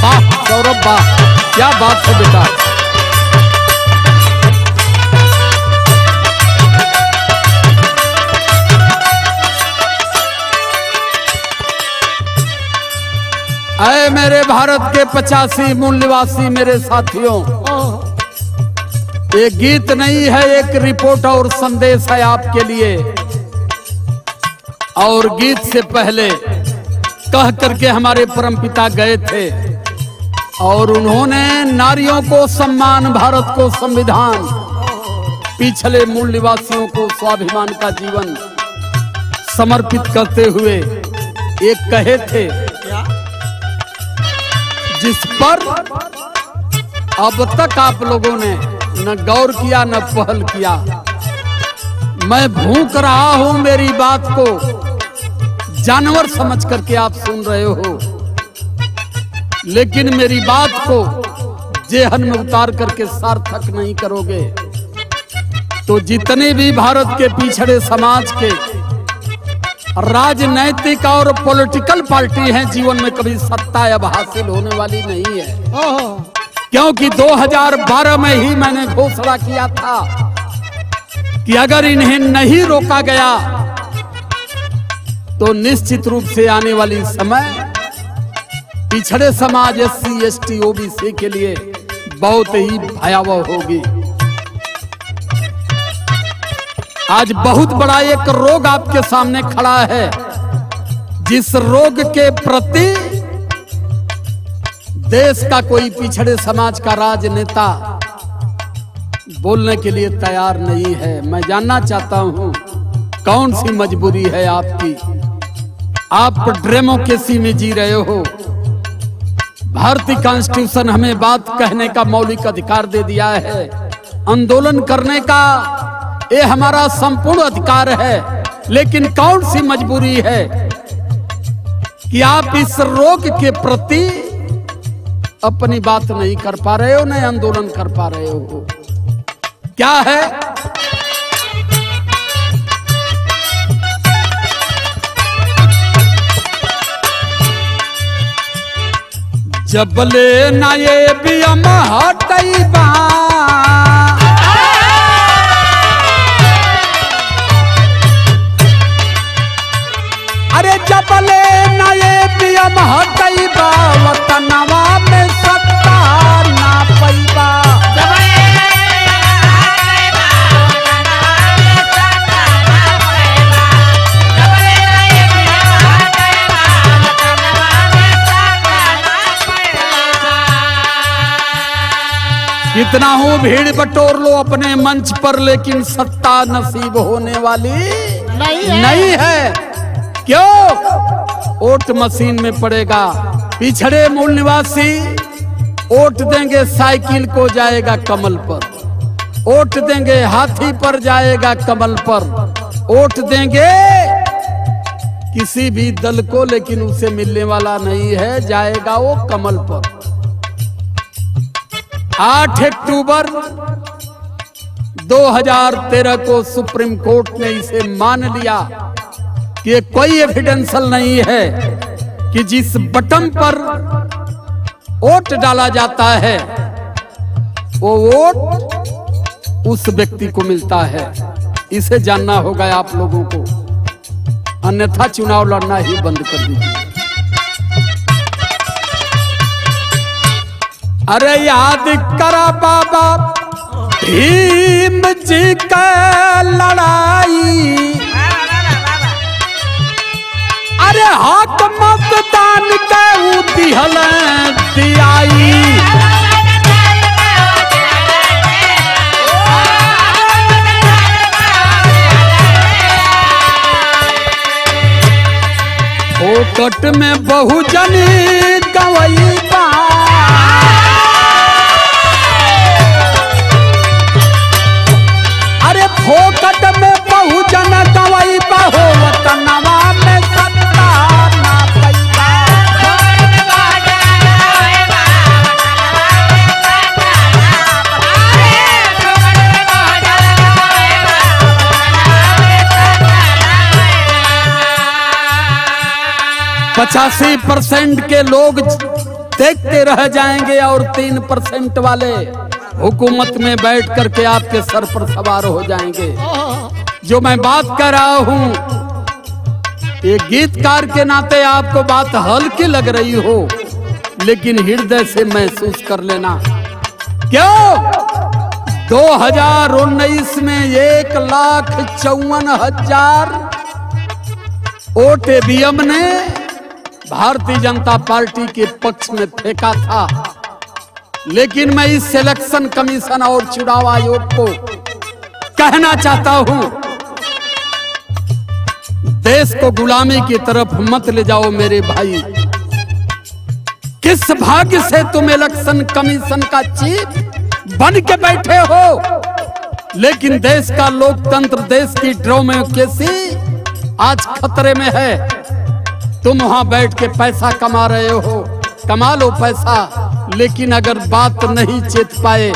वाह सौरभ वाह, क्या बात है बेटा। अरे मेरे भारत के 85 मूल निवासी मेरे साथियों, ये गीत नहीं है, एक रिपोर्ट और संदेश है आपके लिए। और गीत से पहले कह करके हमारे परमपिता गए थे और उन्होंने नारियों को सम्मान, भारत को संविधान, पिछले मूल निवासियों को स्वाभिमान का जीवन समर्पित करते हुए एक कहे थे, जिस पर अब तक आप लोगों ने न गौर किया न पहल किया। मैं भूख रहा हूं, मेरी बात को जानवर समझ करके आप सुन रहे हो, लेकिन मेरी बात को जेहन में उतार करके सार्थक नहीं करोगे तो जितने भी भारत के पिछड़े समाज के राजनैतिक और पॉलिटिकल पार्टी हैं, जीवन में कभी सत्ता अब हासिल होने वाली नहीं है। क्योंकि 2012 में ही मैंने घोषणा किया था कि अगर इन्हें नहीं रोका गया तो निश्चित रूप से आने वाली समय पिछड़े समाज SC ST OBC के लिए बहुत ही भयावह होगी। आज बहुत बड़ा एक रोग आपके सामने खड़ा है, जिस रोग के प्रति देश का कोई पिछड़े समाज का राजनेता बोलने के लिए तैयार नहीं है। मैं जानना चाहता हूं कौन सी मजबूरी है आपकी। आप डेमोक्रेसी में जी रहे हो, भारतीय कॉन्स्टिट्यूशन हमें बात कहने का मौलिक अधिकार दे दिया है, आंदोलन करने का ये हमारा संपूर्ण अधिकार है, लेकिन कौन सी मजबूरी है कि आप इस रोग के प्रति अपनी बात नहीं कर पा रहे हो, नहीं आंदोलन कर पा रहे हो। क्या है? जबले ना ये भी हम हटई बा, अरे जबले ना ये भी हम हटई बा, वतनवा में सत्ता ना पैबा। कितना हूँ भीड़ बटोर लो अपने मंच पर, लेकिन सत्ता नसीब होने वाली नहीं है। क्यों? वोट मशीन में पड़ेगा। पिछड़े मूल निवासी वोट देंगे साइकिल को, जाएगा कमल पर। वोट देंगे हाथी पर, जाएगा कमल पर। वोट देंगे किसी भी दल को, लेकिन उसे मिलने वाला नहीं है, जाएगा वो कमल पर। 8 अक्टूबर 2013 को सुप्रीम कोर्ट ने इसे मान लिया कि कोई एविडेंशियल नहीं है कि जिस बटन पर वोट डाला जाता है वो वोट उस व्यक्ति को मिलता है। इसे जानना होगा आप लोगों को, अन्यथा चुनाव लड़ना ही बंद कर दीजिए। अरे याद करा बाबा भीम जी का लड़ाई, अरे हक मतदान के दिहल दियाई। फोकट में बहुजन गवई बा, अरे फोकट में बहुजन गवई बा, हो वतनवा में सत्ता ना पैबा। %85 के लोग देखते रह जाएंगे और 3% वाले हुकूमत में बैठ करके आपके सर पर सवार हो जाएंगे। जो मैं बात कर रहा हूं, ये गीतकार के नाते आपको बात हल्की लग रही हो, लेकिन हृदय से महसूस कर लेना। क्यों 2019 में 1,54,000 वोट ईवीएम ने भारतीय जनता पार्टी के पक्ष में फेंका था। लेकिन मैं इस इलेक्शन कमीशन और चुनाव आयोग को कहना चाहता हूं, देश को गुलामी की तरफ मत ले जाओ मेरे भाई। किस भाग्य से तुम इलेक्शन कमीशन का चीफ बन के बैठे हो, लेकिन देश का लोकतंत्र, देश की डेमोक्रेसी आज खतरे में है। तुम वहां बैठ के पैसा कमा रहे हो, कमा लो पैसा, लेकिन अगर बात नहीं चेत पाए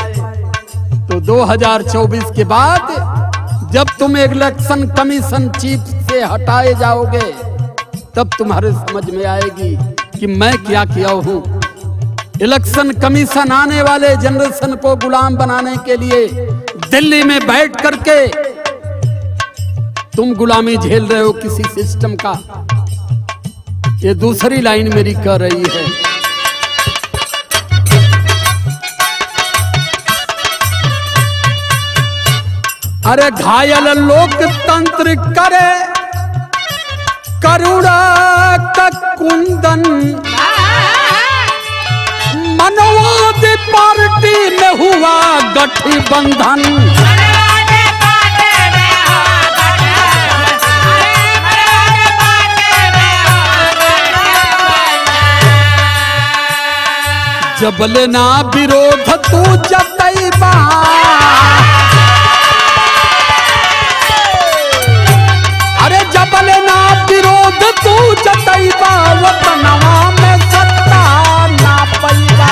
तो 2024 के बाद जब तुम इलेक्शन कमीशन चीफ से हटाए जाओगे, तब तुम्हारे समझ में आएगी कि मैं क्या किया हूं। इलेक्शन कमीशन आने वाले जनरेशन को गुलाम बनाने के लिए दिल्ली में बैठ करके तुम गुलामी झेल रहे हो किसी सिस्टम का। ये दूसरी लाइन मेरी कह रही है। अरे घायल लोकतंत्र करे करुणा का कुंदन, मनोवादी पार्टी में हुआ गठबंधन। जबले ना विरोध तू जतैबा, अरे जबले ना विरोध तू जतैबा, वतनवा में सत्ता ना पैबा।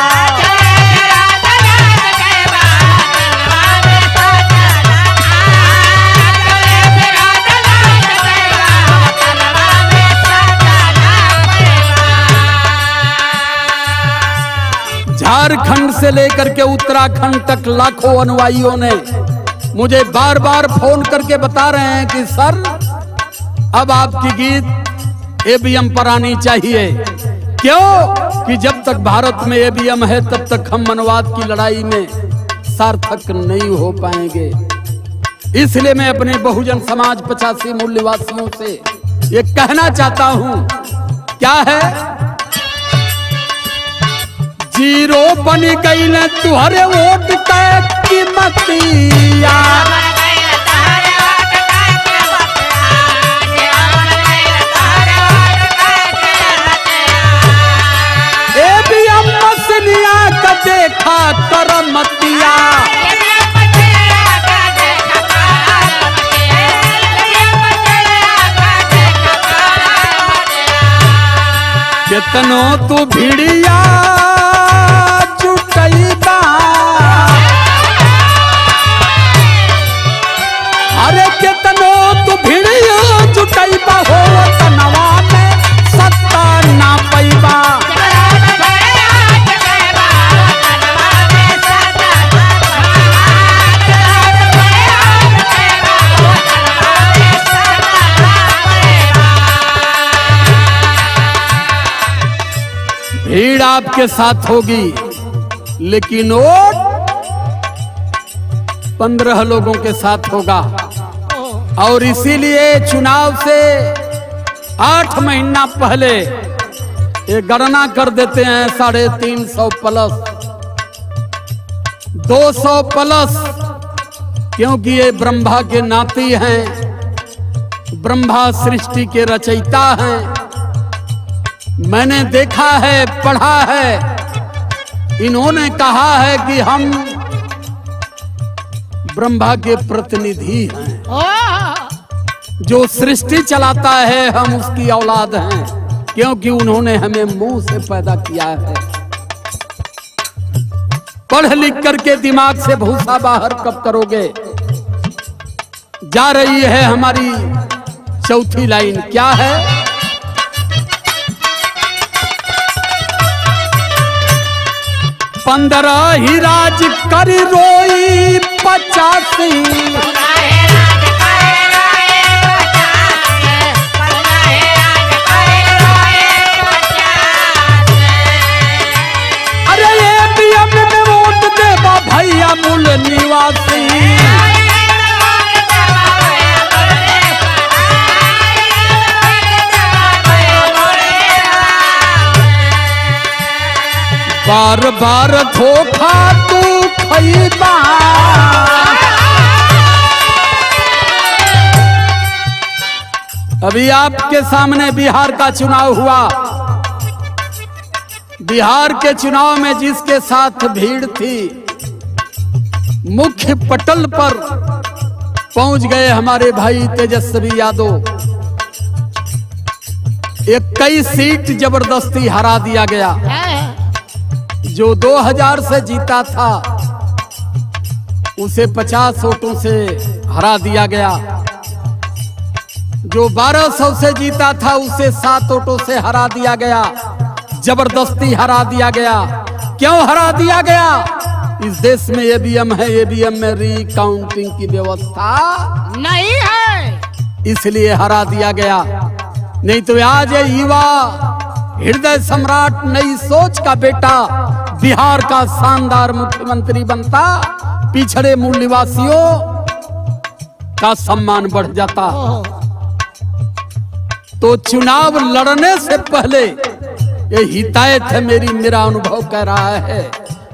झारखंड से लेकर के उत्तराखंड तक लाखों अनुयायियों ने मुझे बार बार फोन करके बता रहे हैं कि सर अब आपकी गीत ईवीएम पर आनी चाहिए। क्यों कि जब तक भारत में ईवीएम है तब तक हम मनवाद की लड़ाई में सार्थक नहीं हो पाएंगे। इसलिए मैं अपने बहुजन समाज 85 मूल निवासियों से ये कहना चाहता हूं, क्या है, जीरो बन गई न तुहरे वोट का कीमतिया। ईवीएम मसलिया का देखा करमतिया। कितनो तू भिड़िया जुटैबा, अरे कितनो तू भिड़िया जुटैबा, हो तनवा में सत्ता ना पैबा। भीड़ आपके साथ होगी, लेकिन वोट 15 लोगों के साथ होगा। और इसीलिए चुनाव से 8 महीना पहले ये गणना कर देते हैं 350 प्लस 200 प्लस, क्योंकि ये ब्रह्मा के नाती हैं, ब्रह्मा सृष्टि के रचयिता हैं। मैंने देखा है, पढ़ा है, इन्होंने कहा है कि हम ब्रह्मा के प्रतिनिधि हैं, जो सृष्टि चलाता है हम उसकी औलाद हैं, क्योंकि उन्होंने हमें मुंह से पैदा किया है। पढ़ लिख करके दिमाग से भूसा बाहर कब करोगे। जा रही है हमारी चौथी लाइन, क्या है, 15 ही राज कर रोई 85। अरे ABM में वोट देवा भैया मूल निवासी। बार बार धोखा तू खइबा। अभी आपके सामने बिहार का चुनाव हुआ। बिहार के चुनाव में जिसके साथ भीड़ थी, मुख्य पटल पर पहुंच गए हमारे भाई तेजस्वी यादव। 21 सीट जबरदस्ती हरा दिया गया। जो 2000 से जीता था उसे 50 वोटों से हरा दिया गया। जो 1200 से जीता था उसे 7 वोटों से हरा दिया गया। जबरदस्ती हरा दिया गया। क्यों हरा दिया गया? इस देश में ABM है, ABM में रिकाउंटिंग की व्यवस्था नहीं है, इसलिए हरा दिया गया। नहीं तो आज युवा हृदय सम्राट, नई सोच का बेटा बिहार का शानदार मुख्यमंत्री बनता, पिछड़े मूल निवासियों का सम्मान बढ़ जाता। तो चुनाव लड़ने से पहले ये हिदायत है मेरा अनुभव कह रहा है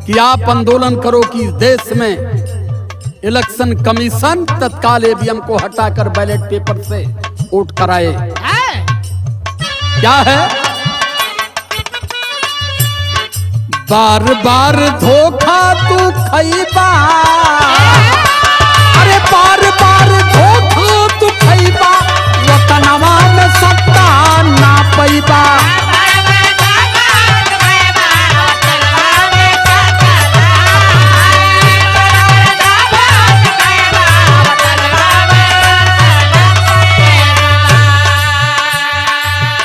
कि आप आंदोलन करो कि इस देश में इलेक्शन कमीशन तत्काल ABM को हटाकर बैलेट पेपर से वोट कराए। क्या है? बार बार धोखा तू खइबा। अरे बार बार धोखा तू खइबा, वतनवा में सत्ता ना पैबा।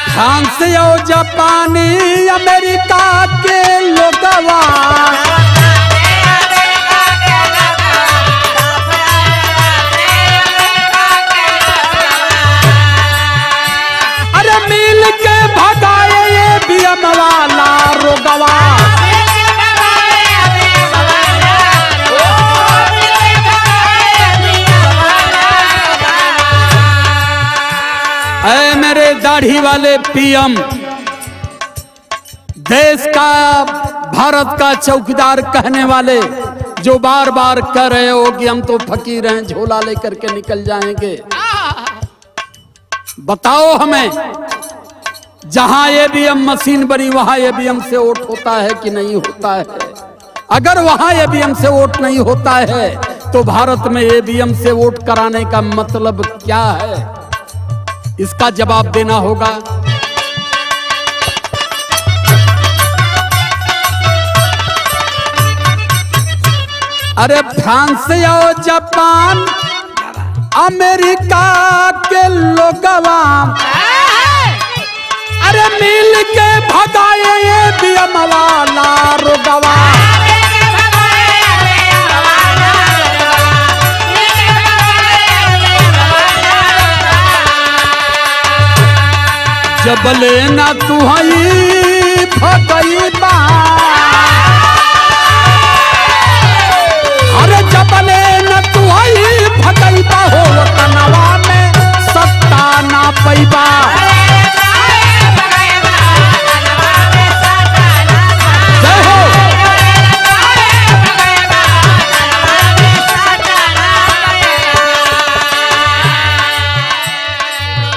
फ्रांस और जापानी अमेरिका के लोगवा, अरे मिल के भगाए ABM वाला रोगवा। ऐ मेरे दाढ़ी वाले PM, देश का भारत का चौकीदार कहने वाले जो बार बार कह रहे हो कि हम तो फकीर हैं, झोला लेकर के निकल जाएंगे, बताओ हमें, जहां ABM मशीन बनी वहां ABM से वोट होता है कि नहीं होता है? अगर वहां ABM से वोट नहीं होता है तो भारत में ABM से वोट कराने का मतलब क्या है? इसका जवाब देना होगा। अरे फ्रांस और जापान अमेरिका के लोगवा, अरे मिल के भगाए ABM वाला रोगवा। जबले ना तू हई भगईबा, अरे जबले ना तू हई भगईबा हो, तनवा में सत्ता ना पैबा। जय हो।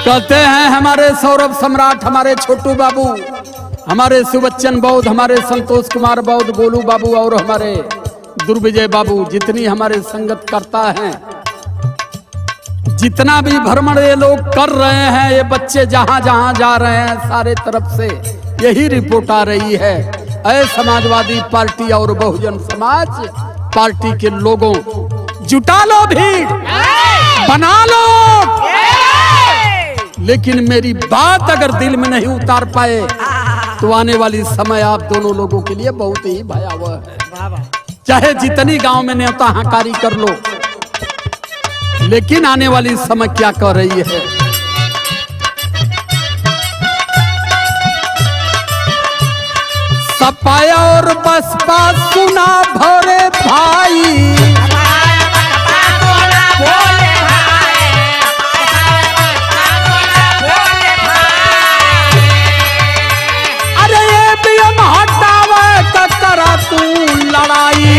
कहते हैं हमारे सौरभ सम्राट, हमारे छोटू बाबू, हमारे सुबच्चन बौद्ध, हमारे संतोष कुमार बौद्ध, गोलू बाबू और हमारे दुर्विजय बाबू, जितनी हमारे संगत करता है, जितना भी भ्रमण ये लोग कर रहे हैं, ये बच्चे जहां जहां जा रहे हैं सारे तरफ से यही रिपोर्ट आ रही है। ऐ समाजवादी पार्टी और बहुजन समाज पार्टी के लोगों, जुटा लो भीड़, बना लो, लेकिन मेरी बात अगर दिल में नहीं उतार पाए तो आने वाली समय आप दोनों लोगों के लिए बहुत ही भयावह है। बाबा चाहे जितनी गांव में न्योता हाकारी कर लो, लेकिन आने वाली समय क्या कर रही है। सपाया और बसपा सुना भरे भाई, अरे ये भी हम हटावे का करा तू लड़ाई।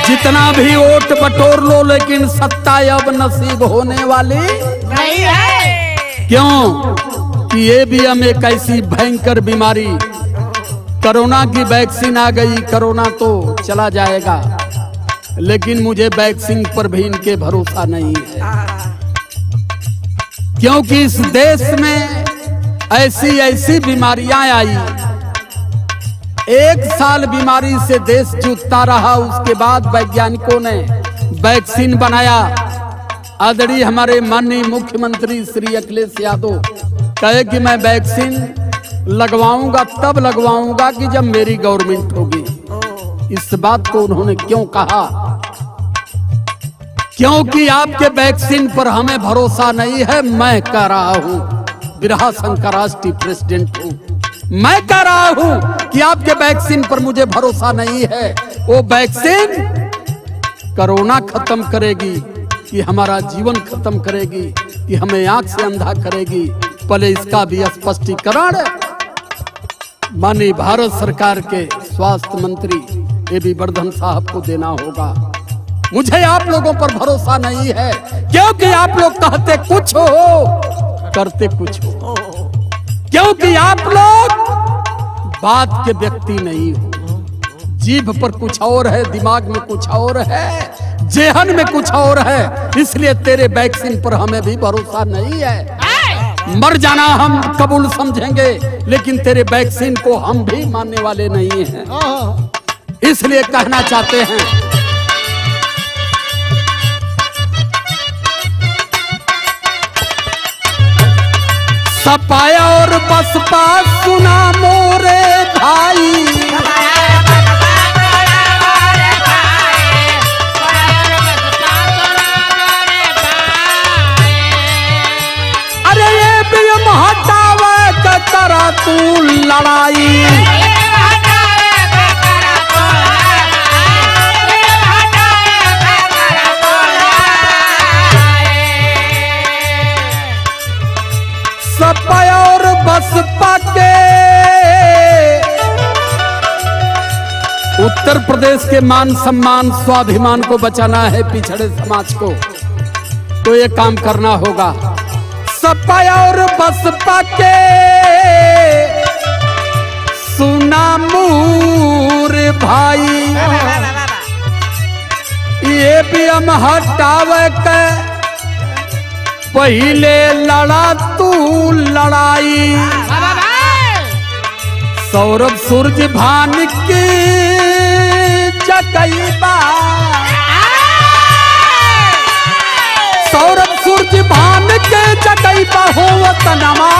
जितना भी वोट बटोर लो, लेकिन सत्ता अब नसीब होने वाली नहीं है। क्यों कि ये भी हम एक ऐसी भयंकर बीमारी, कोरोना की वैक्सीन आ गई, कोरोना तो चला जाएगा, लेकिन मुझे वैक्सीन पर भी इनके भरोसा नहीं है। क्योंकि इस देश में ऐसी ऐसी बीमारियां आई, एक साल बीमारी से देश जूझता रहा, उसके बाद वैज्ञानिकों ने वैक्सीन बनाया। आदरणीय हमारे माननीय मुख्यमंत्री श्री अखिलेश यादव कहे कि मैं वैक्सीन लगवाऊंगा, तब लगवाऊंगा कि जब मेरी गवर्नमेंट होगी। इस बात को उन्होंने क्यों कहा? क्योंकि आपके वैक्सीन पर हमें भरोसा नहीं है। मैं कह रहा हूं, बिरहा संघ का राष्ट्रीय प्रेसिडेंट हूं, मैं कह रहा हूं कि आपके वैक्सीन पर मुझे भरोसा नहीं है। वो वैक्सीन कोरोना खत्म करेगी कि हमारा जीवन खत्म करेगी कि हमें आंख से अंधा करेगी, पहले इसका भी स्पष्टीकरण माननीय भारत सरकार के स्वास्थ्य मंत्री ए.बी. वर्धन साहब को देना होगा। मुझे आप लोगों पर भरोसा नहीं है, क्योंकि आप लोग कहते कुछ हो करते कुछ हो, क्योंकि आप लोग बात के व्यक्ति नहीं हो। जीभ पर कुछ और है, दिमाग में कुछ और है, जेहन में कुछ और है। इसलिए तेरे वैक्सीन पर हमें भी भरोसा नहीं है। मर जाना हम कबूल समझेंगे, लेकिन तेरे वैक्सीन को हम भी मानने वाले नहीं हैं। इसलिए कहना चाहते हैं, सपाया और बसपा सुना मोरे भाई, अरे ये भी हम हटावे का करा तू लड़ाई। सपा और बसपा के उत्तर प्रदेश के मान सम्मान स्वाभिमान को बचाना है, पिछड़े समाज को, तो ये काम करना होगा। सपा और बसपा के सुना मूर भाई, ये भी हम हटावे के पहले लड़ा तू लड़ाई। सौरभ सूर्य भान की जगईबा, सौरभ सूर्य भान के जगईबा हो तनमा